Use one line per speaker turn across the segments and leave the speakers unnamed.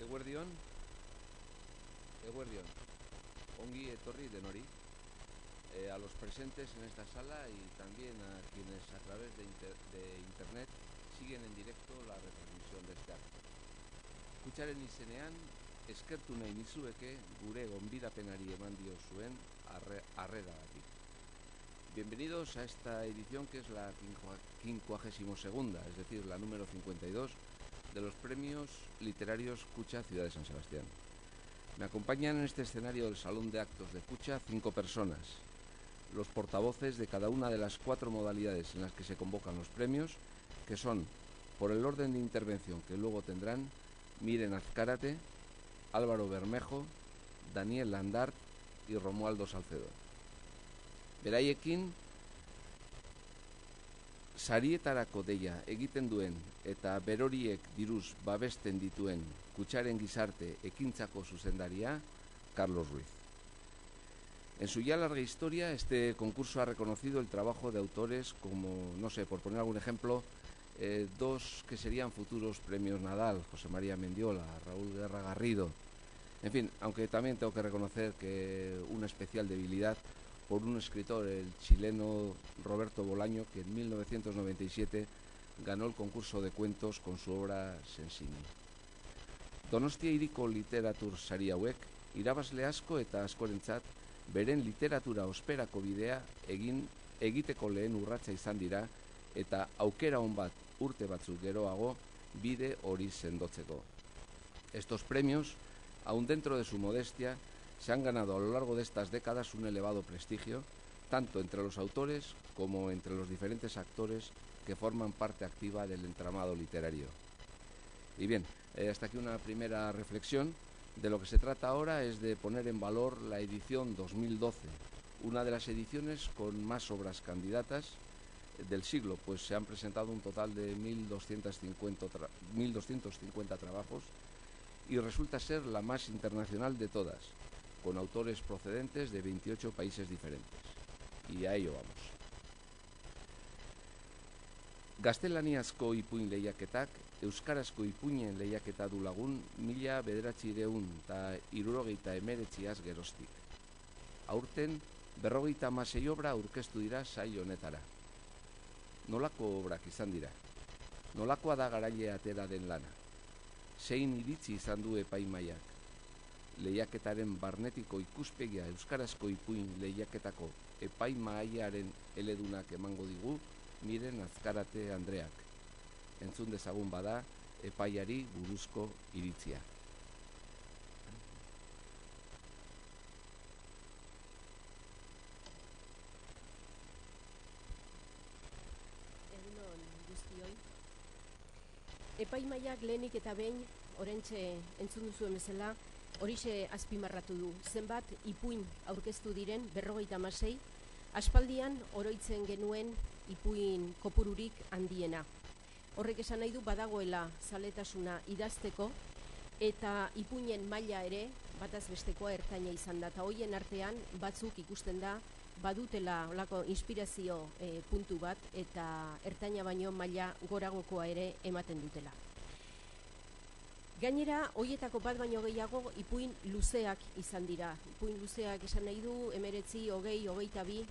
Eguerdion, ongi etorri denori, a los presentes en esta sala y también a quienes a través de internet siguen en directo la retransmisión de este acto. Kutxaren izenean, eskertu nahi nizueke gure gonbidapenari eman diozuen harreragatik. Bienvenidos a esta edición que es la 52ª, es decir, la número 52 de los premios literarios Kutxa Ciudad de San Sebastián. Me acompañan en este escenario del Salón de Actos de Kutxa 5 personas, los portavoces de cada una de las 4 modalidades en las que se convocan los premios, que son, por el orden de intervención que luego tendrán, Miren Azcárate, Álvaro Bermejo, Daniel Landart y Romualdo Salcedo. Beraiekin, sarietarako deia egiten duen eta beroriek diruz babesten dituen Kutxaren gizarte ekintzako zuzendaria, Carlos Ruiz. En su ya larga historia, este concurso ha reconocido el trabajo de autores como, no sé, por poner algún ejemplo, 2 que serían futuros premios Nadal, José María Mendiola, Raúl Guerra Garrido. En fin, aunque también tengo que reconocer que una especial debilidad por un escritor, el chileno Roberto Bolaño, que en 1997 ganó el concurso de cuentos con su obra Sensini. Donostia hiriko literatur sari hauek, irabazle asko eta askorentzat, beren literatura osperako bidea egiteko lehen urratsa izan dira eta aukera on bat urte batzuk geroago bide hori sendotzeko. Estos premios, aun dentro de su modestia, se han ganado a lo largo de estas décadas un elevado prestigio, tanto entre los autores como entre los diferentes actores que forman parte activa del entramado literario. Y bien, hasta aquí una primera reflexión. De lo que se trata ahora es de poner en valor la edición 2012, una de las ediciones con más obras candidatas del siglo, pues se han presentado un total de 1.250 trabajos y resulta ser la más internacional de todas, con autores procedentes de 28 países diferentes. Y a ello vamos. Gaztelaniazko ipuin lehiaketak, euskarazko ipuinen lehiaketa du lagun 1979 geroztik. Aurten, 56 obra aurkeztu dira saio honetara. Nolako obrak izan dira? Nolakoa da garaile atera den lana? Zein iritzi izan du epaimaiak? Lehiaketaren barnetiko ikuspegia euskarazko ipuin lehiaketako epaimaiaren eledunak emango digu Miren Azkarate Andreak. Entzun dezagun bada epaiari buruzko iritzia.
Egunon guztioi. Epaimaiak lehenik eta behin, oraintxe entzun duzuen bezala, horixe azpimarratu du. Zenbat ipuin aurkeztu diren 56, aspaldian oroitzen genuen ipuin kopururik handiena. Horrek esan nahi du badagoela zaletasuna idazteko eta ipuinen maila ere bataz bestekoa ertaina izan da. Eta hoien artean batzuk ikusten da badutela olako inspirazio puntu bat eta ertaina baino maila goragokoa ere ematen dutela. Gainera, hoietako bat baino gehiago ipuin luzeak izan dira. Ipuin luzeak esan nahi du 19, 20, 22,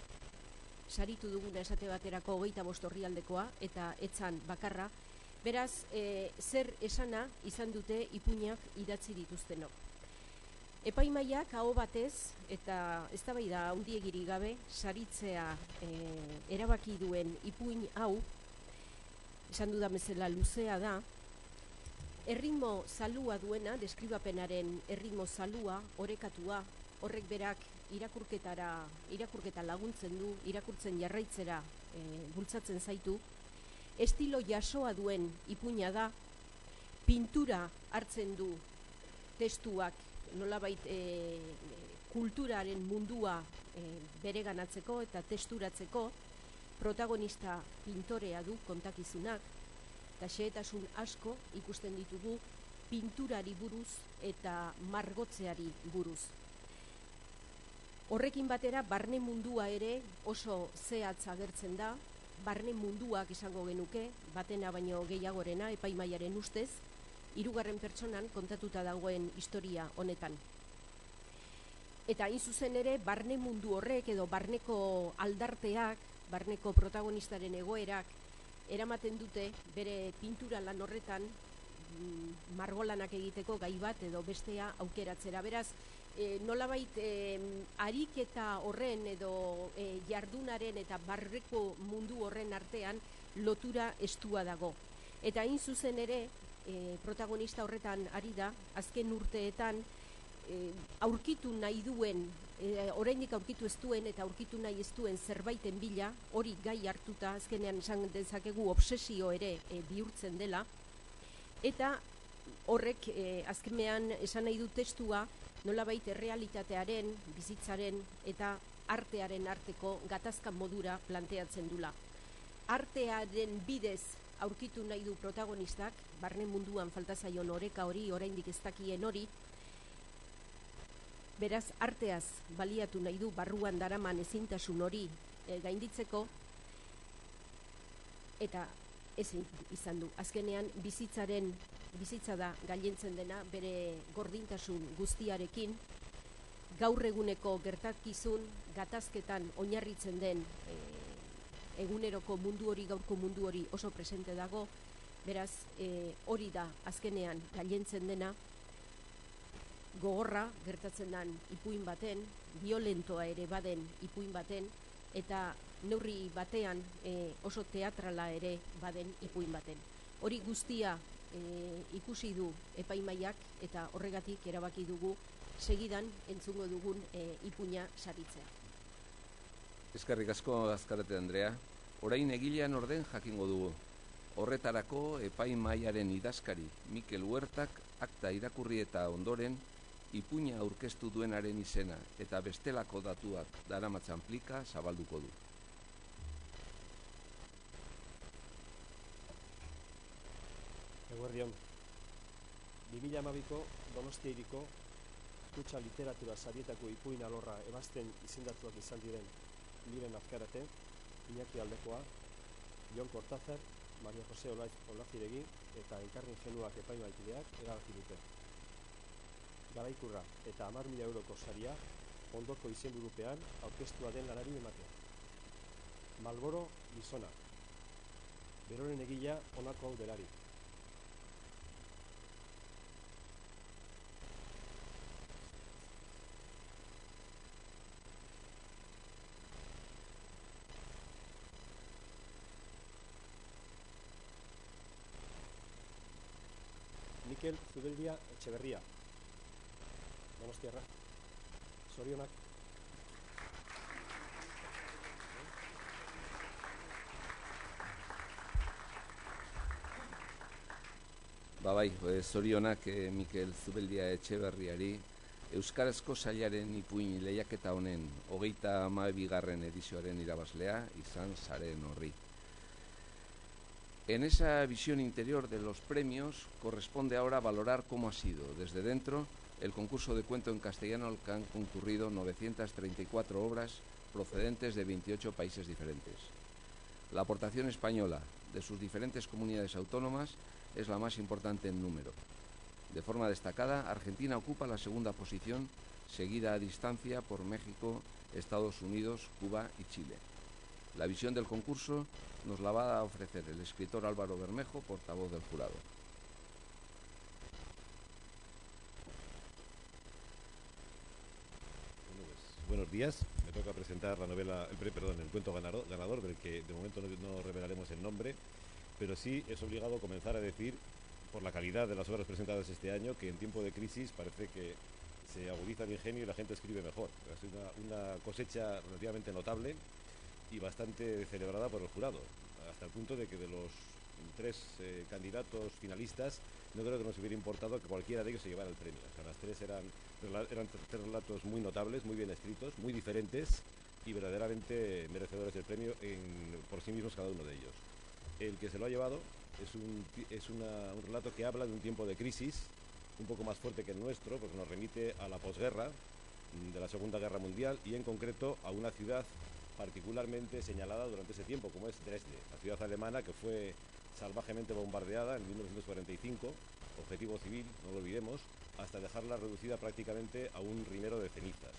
saritu duguna esate baterako 25 orrialdekoa eta etzan bakarra. Beraz, zer esana izan dute ipuinak idatzi dituztenok. Epaimaiak aho batez eta eztabaida handiegirik gabe saritzea erabaki duen ipuin hau, esan dudan bezala luzea da, erritmo zalua duena, deskribapenaren erritmo zalua, orekatua, horrek berak irakurketa laguntzen du, irakurtzen jarraitzera bultzatzen zaitu, estilo jasoa duen ipuina da, pintura hartzen du testuak, nolabait kulturaren mundua bereganatzeko eta testuratzeko, protagonista pintorea du kontakizunak, eta xehetasun asko ikusten ditugu pinturari buruz eta margotzeari buruz. Horrekin batera, barne mundua ere oso zehatz agertzen da, barne munduak izango genuke, batena baino gehiagorena epaimaiaren ustez, hirugarren pertsonan kontatuta dagoen historia honetan. Eta hain zuzen ere, barne mundu horrek edo barneko aldarteak, barneko protagonistaren egoerak, eramaten dute bere pintura lan horretan margolanak egiteko gai bat edo bestea aukeratzera. Beraz, nolabait ariketa horren edo jardunaren eta barreko mundu horren artean lotura estua dago. Eta hain zuzen ere, protagonista horretan ari da, azken urteetan aurkitu nahi duen, oraindik aurkitu ez duen eta aurkitu nahi ez duen zerbaiten bila, hori gai hartuta, azkenean esan dezakegu obsesio ere bihurtzen dela, eta horrek azkenean esan nahi du testua nolabait errealitatearen, bizitzaren eta artearen arteko gatazka modura planteatzen dula. Artearen bidez aurkitu nahi du protagonistak, barne munduan falta zaion oreka hori, oraindik ez dakien hori, beraz arteaz baliatu nahi du barruan daraman ezintasun hori gainditzeko, eta ezin izan du. Azkenean bizitza da gailentzen dena bere gordintasun guztiarekin, gaur eguneko gertakizun gatazketan oinarritzen den eguneroko mundu hori, gaurko mundu hori oso presente dago, beraz hori da azkenean gailentzen dena, gogorra gertatzen den ipuin baten, violentoa ere baden ipuin baten, eta neurri batean oso teatrala ere baden ipuin baten. Hori guztia ikusi du epaimaiak eta horregatik erabaki dugu segidan entzungo dugun ipuina saritzea.
Eskerrik asko Azkarate Andrea. Orain egilean orden jakingo dugu. Horretarako epaimaiaren idazkari Mikel Huertak akta irakurri eta ondoren ipuina aurkeztu duenaren izena eta bestelako datuak daramatzan plika zabalduko du.
Eguerdion, 2012ko Donostia hiriko Kutxa literatura sarietako ipuin alorra ebazten izendatuak izan diren Miren Azkarate, Iñaki Aldekoa, Jon Kortázar, Maria Jose Olaziregi eta Enkarni Ingenuak epaimaikideak erabaki dute. Garaikurra eta 10.000 euroko saria ondoko izenburupean aurkeztua den lanari ematea. Malboro gizona, beroren egila honako hau delarik. Mikel Zubeldia Etxeberria, Donostiarra, zorionak.
Bai, zorionak Mikel Zubeldia Etxeberriari Euskarazko Sailaren ipuin lehiaketa honen 32. edizioaren irabazlea izan zaren horri. En esa visión interior de los premios corresponde ahora valorar cómo ha sido, desde dentro, el concurso de cuento en castellano al que han concurrido 934 obras procedentes de 28 países diferentes. La aportación española de sus diferentes comunidades autónomas es la más importante en número. De forma destacada, Argentina ocupa la segunda posición, seguida a distancia por México, Estados Unidos, Cuba y Chile. La visión del concurso nos la va a ofrecer el escritor Álvaro Bermejo, portavoz del jurado.
Buenos días, me toca presentar la novela, el cuento ganador, del que de momento no revelaremos el nombre, pero sí es obligado comenzar a decir, por la calidad de las obras presentadas este año, que en tiempo de crisis parece que se agudiza el ingenio y la gente escribe mejor. Es una cosecha relativamente notable y bastante celebrada por el jurado, hasta el punto de que de los 3 candidatos finalistas no creo que nos hubiera importado que cualquiera de ellos se llevara el premio. O sea, las 3 eran 3 relatos muy notables, muy bien escritos, muy diferentes y verdaderamente merecedores del premio por sí mismos cada uno de ellos. El que se lo ha llevado es un relato que habla de un tiempo de crisis un poco más fuerte que el nuestro, porque nos remite a la posguerra de la Segunda Guerra Mundial y en concreto a una ciudad particularmente señalada durante ese tiempo, como es Dresde, la ciudad alemana que fue salvajemente bombardeada en 1945 objetivo civil, no lo olvidemos, hasta dejarla reducida prácticamente a un rimero de cenizas.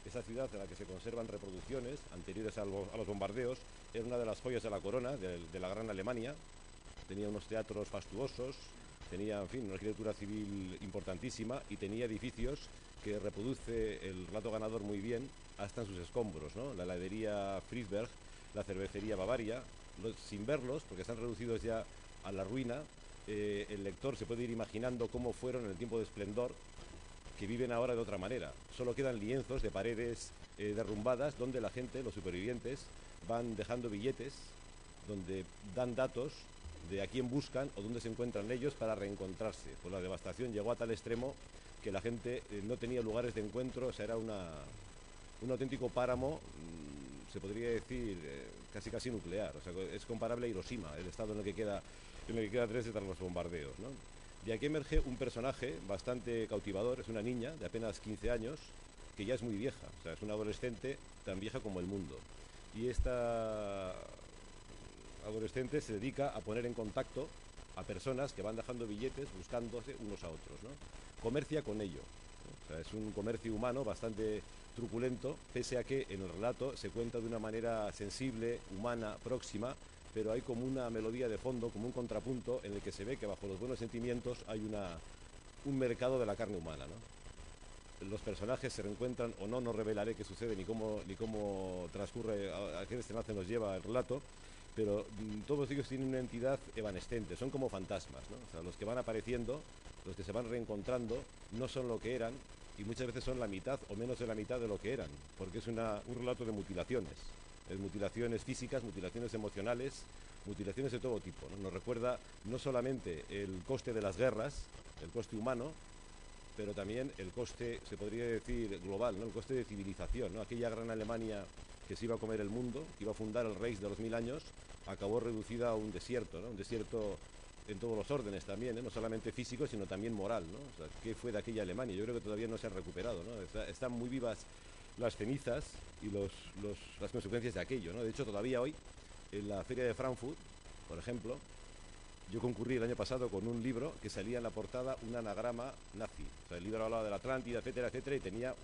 Esa ciudad en la que se conservan reproducciones anteriores a los bombardeos era una de las joyas de la corona de la gran Alemania. Tenía unos teatros fastuosos, tenía, en fin, una arquitectura civil importantísima y tenía edificios que reproduce el relato ganador muy bien hasta en sus escombros, ¿no? La heladería Friedberg, la cervecería Bavaria, sin verlos, porque están reducidos ya a la ruina, el lector se puede ir imaginando cómo fueron en el tiempo de esplendor, que viven ahora de otra manera. Solo quedan lienzos de paredes derrumbadas donde la gente, los supervivientes, van dejando billetes, donde dan datos de a quién buscan o dónde se encuentran ellos para reencontrarse. Pues la devastación llegó a tal extremo que la gente no tenía lugares de encuentro, o sea, era un auténtico páramo, se podría decir, casi nuclear. O sea, es comparable a Hiroshima, el estado en el que queda Dresde tras los bombardeos, ¿no? De aquí emerge un personaje bastante cautivador, es una niña de apenas 15 años, que ya es muy vieja, o sea, es una adolescente tan vieja como el mundo. Y esta adolescente se dedica a poner en contacto a personas que van dejando billetes buscándose unos a otros, ¿no? Comercia con ello, ¿no? O sea, es un comercio humano bastante truculento, pese a que en el relato se cuenta de una manera sensible, humana, próxima, pero hay como una melodía de fondo, como un contrapunto en el que se ve que bajo los buenos sentimientos hay un mercado de la carne humana, ¿no? Los personajes se reencuentran o no revelaré qué sucede ni cómo transcurre, a qué desenlace nos lleva el relato, pero todos ellos tienen una entidad evanescente, son como fantasmas, ¿no? O sea, los que van apareciendo, los que se van reencontrando, no son lo que eran y muchas veces son la mitad o menos de la mitad de lo que eran, porque es un relato de mutilaciones. Mutilaciones físicas, mutilaciones emocionales, mutilaciones de todo tipo, ¿no? Nos recuerda no solamente el coste de las guerras, el coste humano, pero también el coste, se podría decir, global, ¿no? El coste de civilización, ¿no? Aquella gran Alemania que se iba a comer el mundo, que iba a fundar el Reich de los 1000 años, acabó reducida a un desierto, ¿no? Un desierto en todos los órdenes también, ¿eh? No solamente físico, sino también moral, ¿no? O sea, ¿qué fue de aquella Alemania? Yo creo que todavía no se han recuperado, ¿no? Están muy vivas las cenizas y las consecuencias de aquello, ¿no? De hecho, todavía hoy, en la Feria de Frankfurt, por ejemplo, yo concurrí el año pasado con un libro que salía en la portada un anagrama nazi. O sea, el libro hablaba de la Atlántida, etcétera, etcétera, y tenía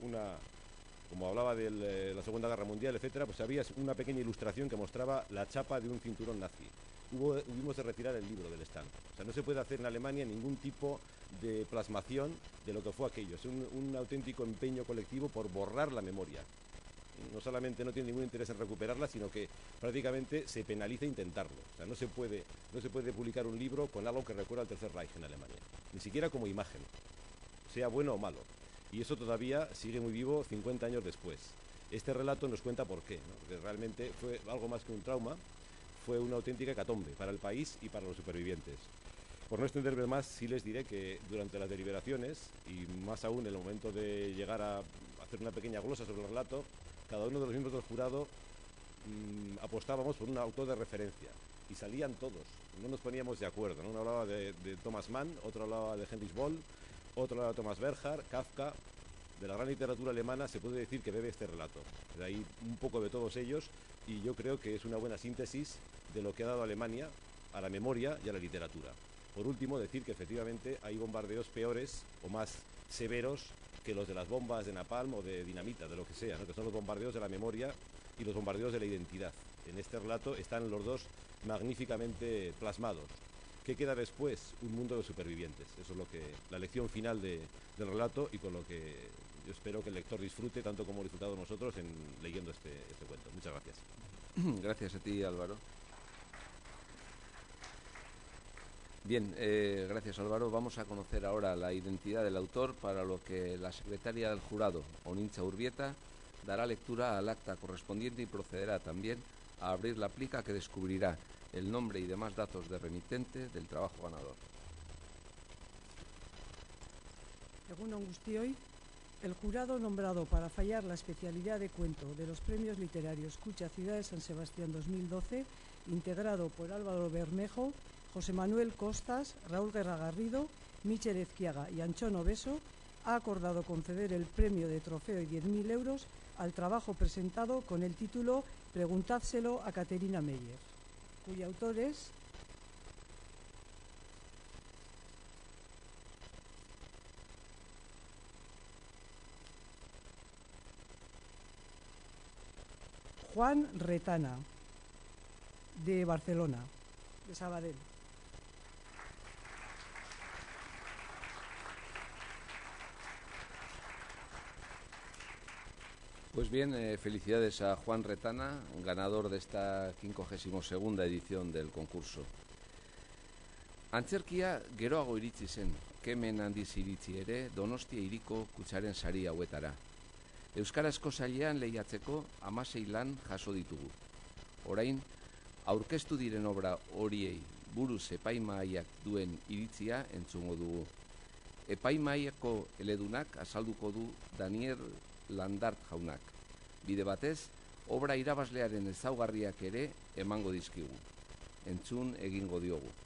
como hablaba de la Segunda Guerra Mundial, etcétera, pues había una pequeña ilustración que mostraba la chapa de un cinturón nazi. Hubimos de retirar el libro del stand. O sea, no se puede hacer en Alemania ningún tipo de plasmación de lo que fue aquello. Es un auténtico empeño colectivo por borrar la memoria. No solamente no tiene ningún interés en recuperarla, sino que prácticamente se penaliza intentarlo. O sea, no se puede publicar un libro con algo que recuerda al Tercer Reich en Alemania, ni siquiera como imagen, sea bueno o malo. Y eso todavía sigue muy vivo 50 años después. Este relato nos cuenta por qué, ¿no? Porque realmente fue algo más que un trauma, fue una auténtica hecatombe para el país y para los supervivientes. Por no extenderme más, sí les diré que durante las deliberaciones, y más aún en el momento de llegar a hacer una pequeña glosa sobre el relato, cada uno de los miembros del jurado apostábamos por un autor de referencia, y salían todos, no nos poníamos de acuerdo, ¿no? Uno hablaba de Thomas Mann, otro hablaba de Heinrich Böll, otro hablaba de Thomas Bernhard, Kafka. De la gran literatura alemana se puede decir que bebe este relato. De ahí un poco de todos ellos, y yo creo que es una buena síntesis de lo que ha dado Alemania a la memoria y a la literatura. Por último, decir que efectivamente hay bombardeos peores o más severos que los de las bombas de napalm o de dinamita, de lo que sea, ¿no? Que son los bombardeos de la memoria y los bombardeos de la identidad. En este relato están los dos magníficamente plasmados. ¿Qué queda después? Un mundo de supervivientes. Eso es la lección final del relato, y con lo que yo espero que el lector disfrute tanto como hemos disfrutado nosotros en leyendo este cuento. Muchas gracias.
Gracias a ti, Álvaro. Bien, gracias, Álvaro. Vamos a conocer ahora la identidad del autor, para lo que la secretaria del jurado, Onintza Urbieta, dará lectura al acta correspondiente y procederá también a abrir la plica que descubrirá el nombre y demás datos de remitente del trabajo ganador.
Egun on guztioi, el jurado nombrado para fallar la especialidad de cuento de los premios literarios Kutxa Ciudad de San Sebastián 2012, integrado por Álvaro Bermejo, José Manuel Costas, Raúl Guerra Garrido, Michel Ezquiaga y Anchón Obeso, ha acordado conceder el premio de trofeo y 10.000 euros al trabajo presentado con el título Preguntádselo a Caterina Meyer, cuyo autor es Juan Retana, de Barcelona, de Sabadell.
Pues bien, felicidades a Juan Retana, ganador de esta 52ª edición del concurso. Antzerkia geroago iritsi zen, kemen handiz iritsi ere Donostia hiriko kutsaren sari hauetara. Euskarazko sailean lehiatzeko 16 lan jaso ditugu. Orain, aurkeztu diren obra horiei buruz epaimahaiak duen iritzia entzungo dugu. Epaimahaiako eledunak azalduko du Daniel Landart jaunak. Bide batez, obra irabazlearen ezaugarriak ere emango dizkigu. Entzun egingo diogu.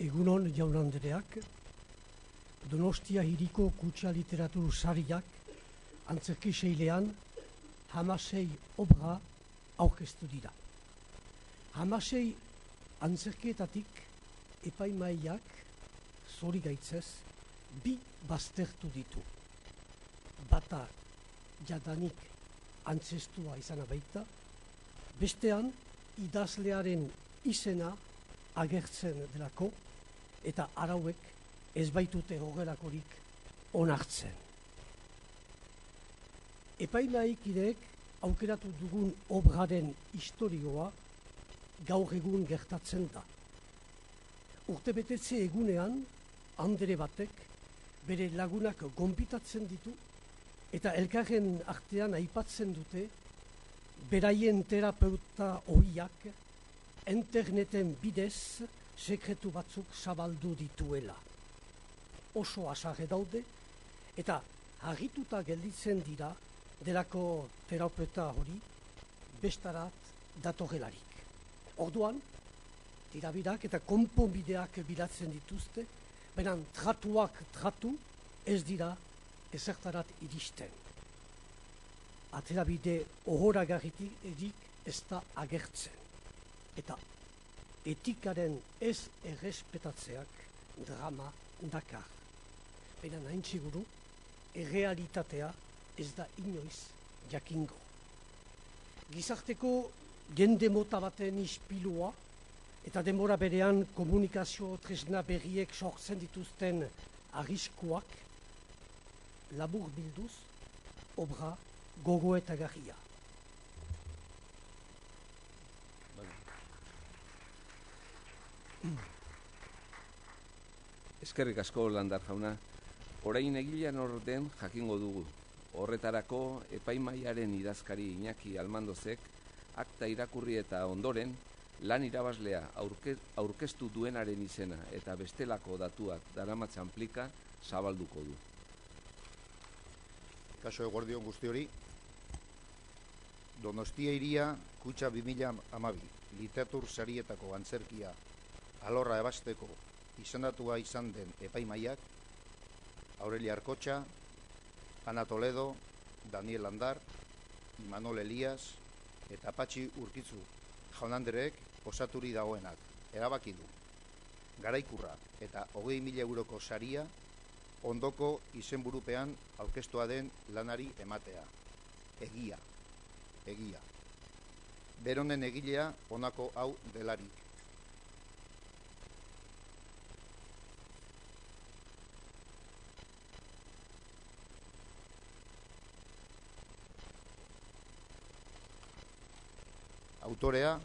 Egunon jaun-andreak, Donostia hiriko kutxa literatur sariak antzerki sailean 16 obra aurkeztu dira. 16 antzerkietatik epaimahaiak zorigaitzez 2 baztertu ditu. Bata jadanik antzestua izana baita, bestean idazlearen izena agertzen delako eta arauek ez baitute horrelakorik onartzen. Epaimahaikideek aukeratu dugun obraren historioa gaur egun gertatzen da. Urtebetetze egunean, andere batek bere lagunak gonbitatzen ditu eta elkarren artean aipatzen dute beraien terapeuta ohiak interneten bidez sekretu batzuk zabaldu dituela. Oso asarre daude eta harrituta gelditzen dira delako terapeuta hori bestarat datorrelarik. Orduan, tirabirak eta konponbideak bilatzen dituzte, baina tratuak tratu ez dira ezertarat iristen. Aterabide ohoragarritik edik ez da agertzen. Eta etikaren ez errespetatzeak drama dakar. Baina hain siguru, errealitatea ez da inoiz jakingo. Gizarteko jende mota baten ispilua eta denbora berean komunikazio tresna berriek sortzen dituzten arriskuak labur bilduz obra gogoetagarria.
Eskerrik asko Landar jauna. Orain egilean orden jakingo dugu. Horretarako epaimahaiaren idazkari Iñaki Almandozek akta irakurri eta ondoren lan irabazlea aurkeztu duenaren izena eta bestelako datuak daramatzan plika zabalduko du.
Kaso eguerdion guzti hori, Donostia hiria kutxa 2012, literatur sarietako antzerkia alorra ebasteko izendatua izan den epaimahaiak, Aurelia Arkotxa, Ana Toledo, Daniel Landart, Imanol Elias eta Patxi Urkitzu jaun-andreek osaturi dagoenak erabaki du garaikurra eta 20.000 euroko saria ondoko izenburupean aurkeztua den lanari ematea. Egia. Beronen egilea honako hau delarik. Autorea,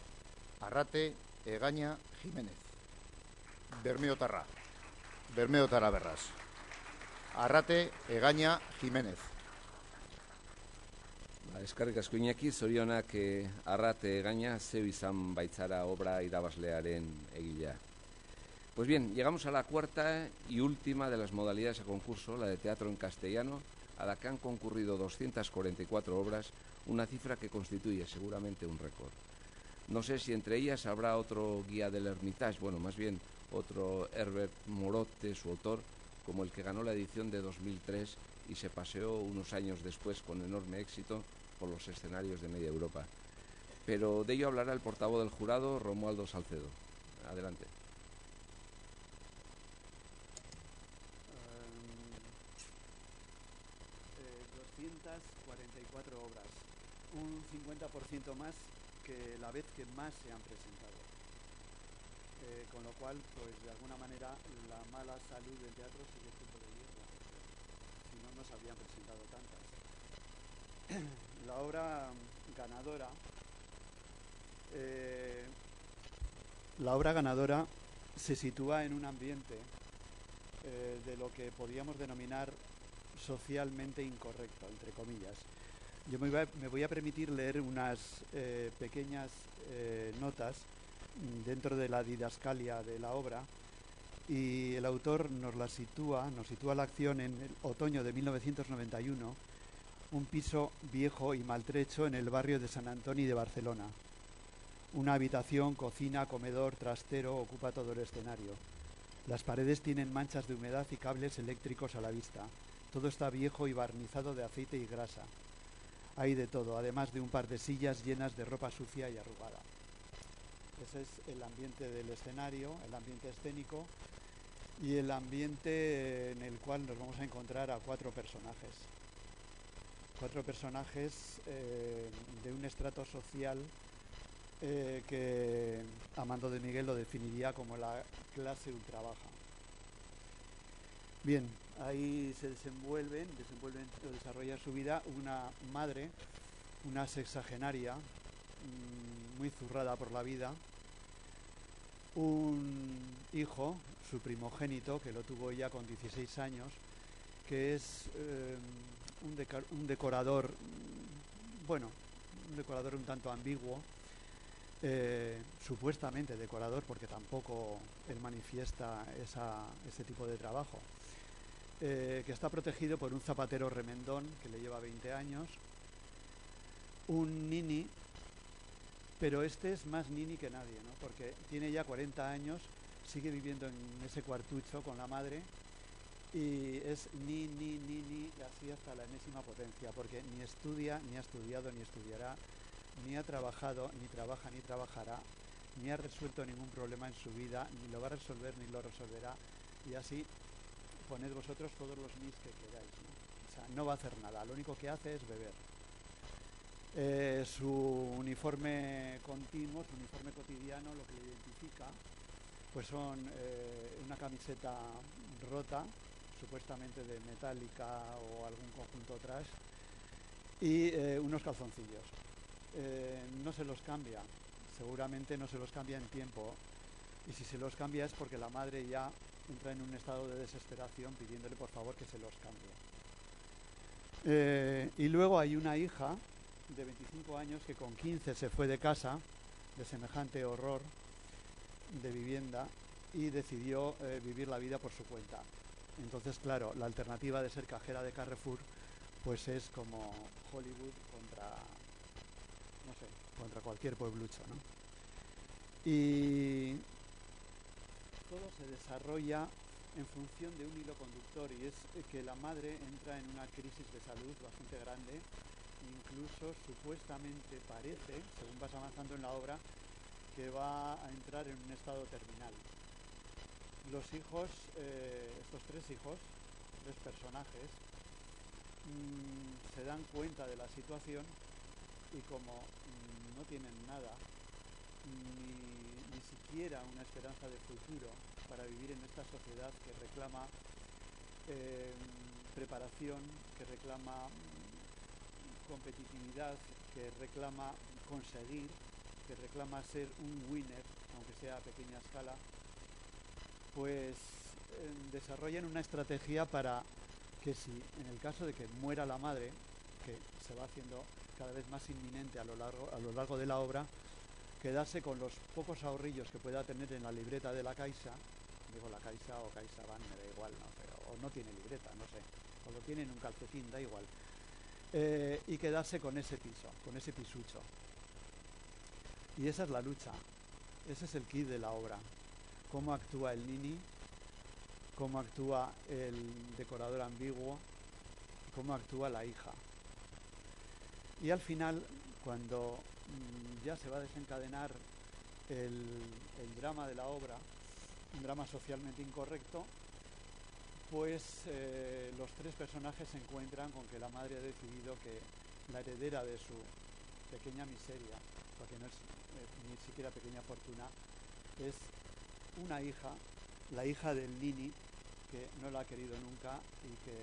Arrate Egaña Jiménez. Bermeotarra berraz. Arrate Egaña Jiménez.
Eskerrik asko Iñaki, zorionak Arrate Egaña zeu izan baitzara obra irabazlearen egilea. Pues bien, llegamos a la cuarta y última de las modalidades a concurso, la de teatro en castellano, a la que han concurrido 244 obras, una cifra que constituye seguramente un récord. No sé si entre ellas habrá otro guía del Hermitage, bueno, más bien otro Herbert Morote, su autor, como el que ganó la edición de 2003 y se paseó unos años después con enorme éxito por los escenarios de media Europa. Pero de ello hablará el portavoz del jurado, Romualdo Salcedo. Adelante.
244 obras, un 50% más que la vez que más se han presentado. Con lo cual, pues de alguna manera, la mala salud del teatro sigue siendo de hierro, porque si no, no se habrían presentado tantas. La obra ganadora se sitúa en un ambiente de lo que podríamos denominar socialmente incorrecto, entre comillas. Yo me voy a permitir leer unas pequeñas notas dentro de la didascalia de la obra, y el autor nos sitúa la acción en el otoño de 1991, un piso viejo y maltrecho en el barrio de Sant Antoni de Barcelona. Una habitación, cocina, comedor, trastero ocupa todo el escenario. Las paredes tienen manchas de humedad y cables eléctricos a la vista. Todo está viejo y barnizado de aceite y grasa. Hay de todo, además de un par de sillas llenas de ropa sucia y arrugada. Ese es el ambiente del escenario, el ambiente escénico y el ambiente en el cual nos vamos a encontrar a cuatro personajes. Cuatro personajes de un estrato social que Amando de Miguel lo definiría como la clase ultrabaja. Bien, ahí se desarrolla su vida una madre, una sexagenaria, muy zurrada por la vida, un hijo, su primogénito, que lo tuvo ya con 16 años, que es un decorador, un decorador un tanto ambiguo, supuestamente decorador, porque tampoco él manifiesta ese tipo de trabajo, que está protegido por un zapatero remendón que le lleva 20 años, un nini, pero este es más nini que nadie, ¿no? Porque tiene ya 40 años, sigue viviendo en ese cuartucho con la madre y es ni, así hasta la enésima potencia, porque ni estudia, ni ha estudiado, ni estudiará, ni ha trabajado, ni trabaja, ni trabajará, ni ha resuelto ningún problema en su vida, ni lo va a resolver, ni lo resolverá, y así poned vosotros todos los nis que queráis, ¿no? O sea, no va a hacer nada, lo único que hace es beber. Su uniforme continuo, su uniforme cotidiano, lo que le identifica, pues son una camiseta rota, supuestamente de Metallica o algún conjunto trash, y unos calzoncillos. No se los cambia, seguramente no se los cambia en tiempo, y si se los cambia es porque la madre ya entra en un estado de desesperación pidiéndole por favor que se los cambie. Y luego hay una hija de 25 años que con 15 se fue de casa, de semejante horror de vivienda, y decidió vivir la vida por su cuenta. Entonces, claro, la alternativa de ser cajera de Carrefour pues es como Hollywood contra cualquier pueblucho, ¿no? Y todo se desarrolla en función de un hilo conductor, y es que la madre entra en una crisis de salud bastante grande. Incluso supuestamente parece, según vas avanzando en la obra, que va a entrar en un estado terminal. Los hijos, estos tres personajes, se dan cuenta de la situación y como no tienen nada, ni siquiera una esperanza de futuro para vivir en esta sociedad que reclama preparación, que reclama competitividad, que reclama conseguir, que reclama ser un winner, aunque sea a pequeña escala, pues desarrollan una estrategia para que si en el caso de que muera la madre, que se va haciendo cada vez más inminente a lo largo de la obra, quedarse con los pocos ahorrillos que pueda tener en la libreta de la Caixa, digo la Caixa o CaixaBank, me da igual, ¿no? O no tiene libreta, no sé, o lo tiene en un calcetín, da igual. Y quedarse con ese piso, con ese pisucho. Y esa es la lucha, ese es el kit de la obra. Cómo actúa el nini, cómo actúa el decorador ambiguo, cómo actúa la hija. Y al final, cuando ya se va a desencadenar el drama de la obra, un drama socialmente incorrecto, pues los tres personajes se encuentran con que la madre ha decidido que la heredera de su pequeña miseria, porque no es ni siquiera pequeña fortuna, es una hija, la hija del Nini, que no la ha querido nunca y que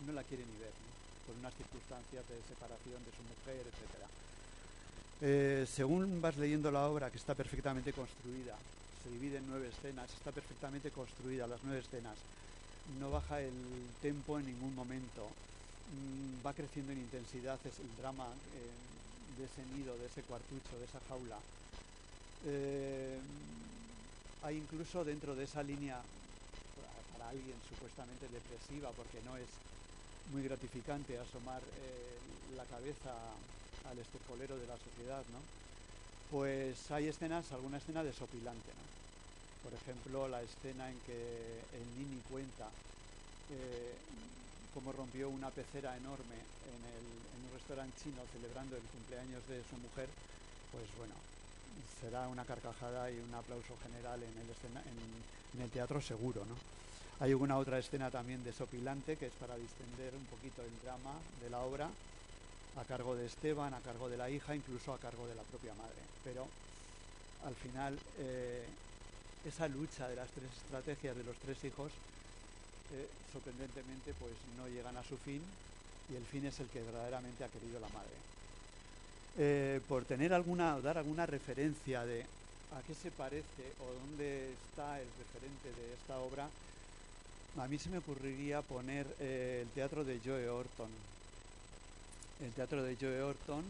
no la quiere ni ver, ¿no? Por unas circunstancias de separación de su mujer, etcétera. Según vas leyendo la obra, que está perfectamente construida, se divide en 9 escenas, está perfectamente construida las 9 escenas, no baja el tempo en ningún momento, va creciendo en intensidad, es el drama de ese nido, de ese cuartucho, de esa jaula. Hay incluso dentro de esa línea, para alguien supuestamente depresiva, porque no es muy gratificante asomar la cabeza al estercolero de la sociedad, ¿no? Pues hay escenas, alguna escena desopilante, ¿no? Por ejemplo, la escena en que el Nini cuenta cómo rompió una pecera enorme en un restaurante chino celebrando el cumpleaños de su mujer, pues bueno, será una carcajada y un aplauso general en el teatro seguro, ¿no? Hay alguna otra escena también desopilante que es para distender un poquito el drama de la obra, a cargo de Esteban, a cargo de la hija, incluso a cargo de la propia madre. Pero al final esa lucha de las 3 estrategias de los 3 hijos sorprendentemente pues no llegan a su fin, y el fin es el que verdaderamente ha querido la madre. Por dar alguna referencia de a qué se parece o dónde está el referente de esta obra, a mí se me ocurriría poner el teatro de Joe Orton. El teatro de Joe Orton,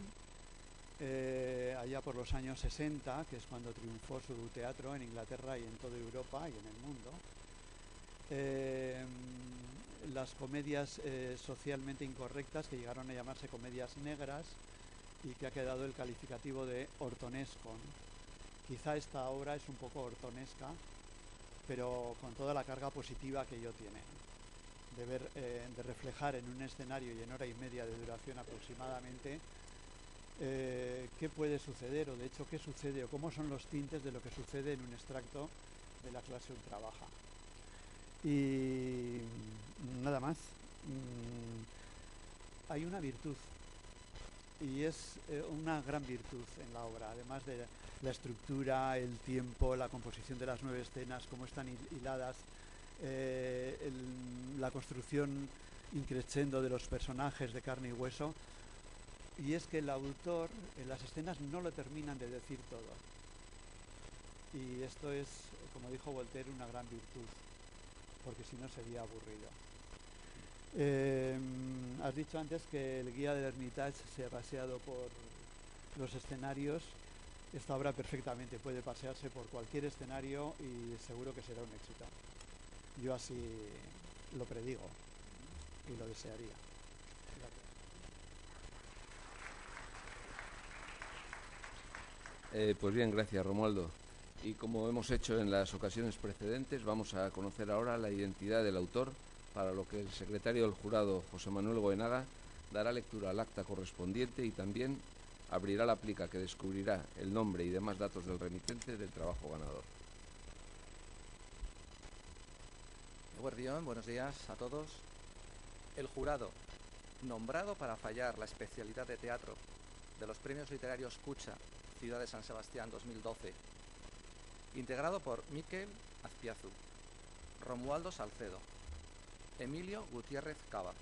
allá por los años 60, que es cuando triunfó su teatro en Inglaterra y en toda Europa y en el mundo. Las comedias socialmente incorrectas, que llegaron a llamarse comedias negras, y que ha quedado el calificativo de ortonesco, ¿no? Quizá esta obra es un poco ortonesca, pero con toda la carga positiva que ello tiene, de reflejar en un escenario y en hora y media de duración aproximadamente qué puede suceder, o de hecho qué sucede, o cómo son los tintes de lo que sucede en un extracto de la clase ultra baja. Y nada más. Hay una virtud, y es una gran virtud en la obra, además de la estructura, el tiempo, la composición de las 9 escenas, cómo están hiladas, la construcción increscendo de los personajes de carne y hueso, y es que el autor en las escenas no lo terminan de decir todo, y esto es, como dijo Voltaire, una gran virtud, porque si no sería aburrido. Has dicho antes que el guía del Hermitage se ha paseado por los escenarios. Esta obra perfectamente puede pasearse por cualquier escenario y seguro que será un éxito. Yo así lo predigo y lo desearía.
Pues bien, gracias, Romualdo. Y como hemos hecho en las ocasiones precedentes, vamos a conocer ahora la identidad del autor, para lo que el secretario del jurado, José Manuel Goenaga, dará lectura al acta correspondiente y también abrirá la plica que descubrirá el nombre y demás datos del remitente del trabajo ganador.
Eguerdión, buenos días a todos. El jurado, nombrado para fallar la especialidad de teatro de los premios literarios Cucha, Ciudad de San Sebastián 2012, integrado por Miquel Azpiazu, Romualdo Salcedo, Emilio Gutiérrez Cava,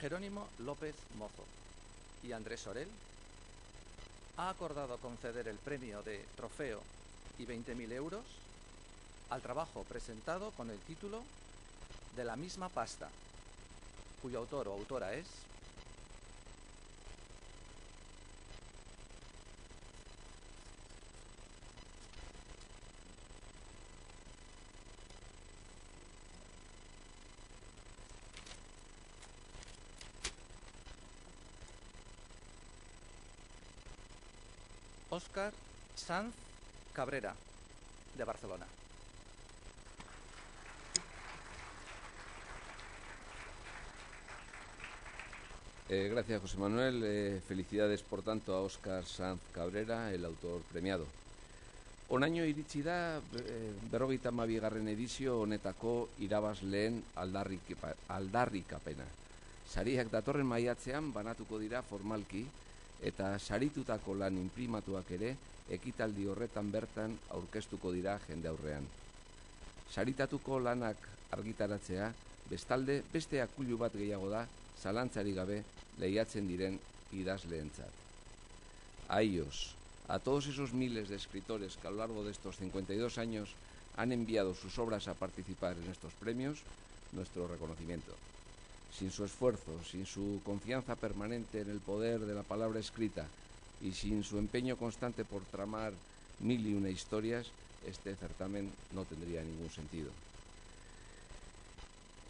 Jerónimo López Mozo y Andrés Orel, ha acordado conceder el premio de trofeo y 20.000 euros al trabajo presentado con el título De la misma pasta, cuyo autor o autora es Óscar Sanz Cabrera, de Barcelona.
Gracias, José Manuel. Felicidades, por tanto, a Óscar Sanz Cabrera, el autor premiado. Onaino iritsi da, 52. edizio honetako irabazleen aldarrikapena. Sariak datorren maiatzean banatuko dira formalki, eta saritutako lan inprimatuak ere ekitaldi horretan bertan aurkeztuko dira jende aurrean. Saritatuko lanak argitaratzea, bestalde beste akulu bat gehiago da, zalantzari gabe lehiatzen diren idazleentzat. A ellos, a todos esos miles de escritores que a lo largo de estos 52 años han enviado sus obras a participar en estos premios, nuestro reconocimiento. Sin su esfuerzo, sin su confianza permanente en el poder de la palabra escrita y sin su empeño constante por tramar 1001 historias, este certamen no tendría ningún sentido.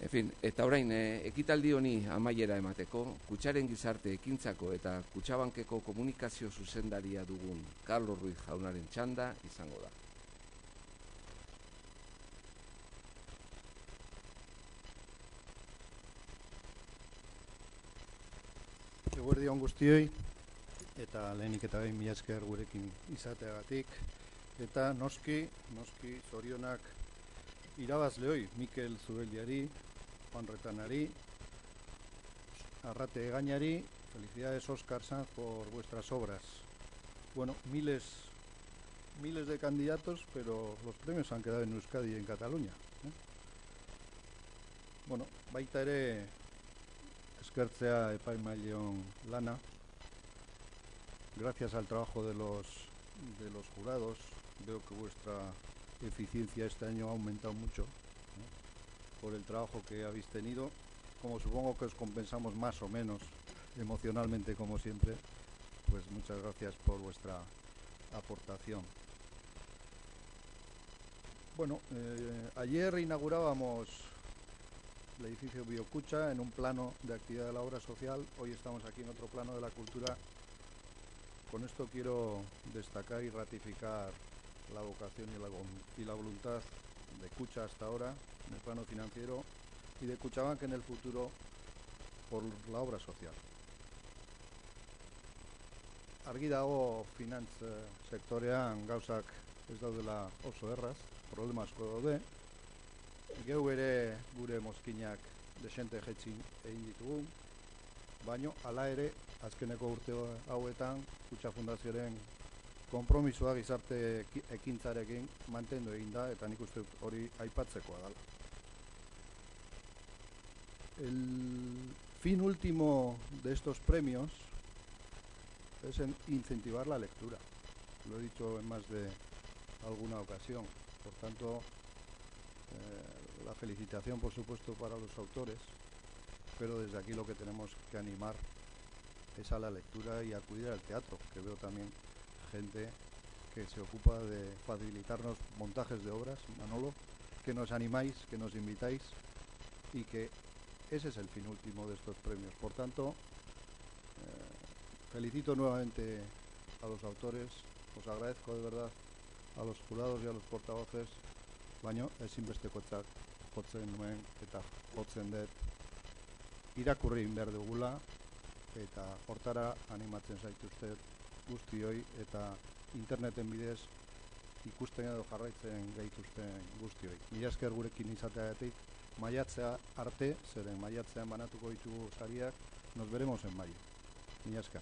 En fin, eta orain, ekitaldi honi amaiera emateko, Kutxaren Gizarte Ekintzako eta Kutxabankeko komunikazio zuzendaria dugun Carlos Ruiz jaunaren txanda izango da.
Eguerdi on guztioi, eta lehenik eta behin mila esker gurekin izateagatik, eta noski zorionak irabazleoi, Mikel Zubeldiari, Juan Retanari, Arrate Egañari. Felicidades, Óscar Sanz, por vuestras obras. Bueno, miles de candidatos, pero los premios han quedado en Euskadi y en Cataluña. Bueno, baita ere eskertzea epaimaileon lana. Gracias al trabajo de los jurados, veo que vuestra eficiencia este año ha aumentado mucho, por el trabajo que habéis tenido. Como supongo que os compensamos más o menos emocionalmente, como siempre, pues muchas gracias por vuestra aportación. Bueno, ayer inaugurábamos el edificio Biokutxa en un plano de actividad de la obra social. Hoy estamos aquí en otro plano de la cultura. Con esto quiero destacar y ratificar la vocación y la voluntad de Kutxa hasta ahora en el plano financiero y de Kutxabank en el futuro por la obra social. Argi dago finantz sektorean gauzak ez daudela oso erraz, problema asko daude. Geu ere gure mozkinak desente jetzi egin ditugu, baino hala ere azkeneko urte hauetan Kutxa Fundazioaren konpromisoa gizarte ekintzarekin mantendu egin da, eta nik uste hori aipatzekoa dela. El fin último de estos premios es incentivar la lectura. Lo he dicho en más de alguna ocasión. Por tanto, la felicitación, por supuesto, para los autores, pero desde aquí lo que tenemos que animar es a la lectura y acudir al teatro, que veo también gente que se ocupa de facilitarnos montajes de obras. Manolo, que nos animáis, que nos invitáis, y que ese es el fin último de estos premios. Por tanto, felicito nuevamente a los autores, os agradezco de verdad a los jurados y a los portavoces, baino ezinbestekotzat jotzen nuen eta jotzen dut irakurri egin behar dugula, eta hortara animatzen zaituztet guztioi, eta interneten bidez ikusten edo jarraitzen gaituzten guztioi. Mila esker gurekin izateagatik, maiatzea arte, zeren maiatzean banatuko ditugu sariak, nos veremos en mayo. Mila esker.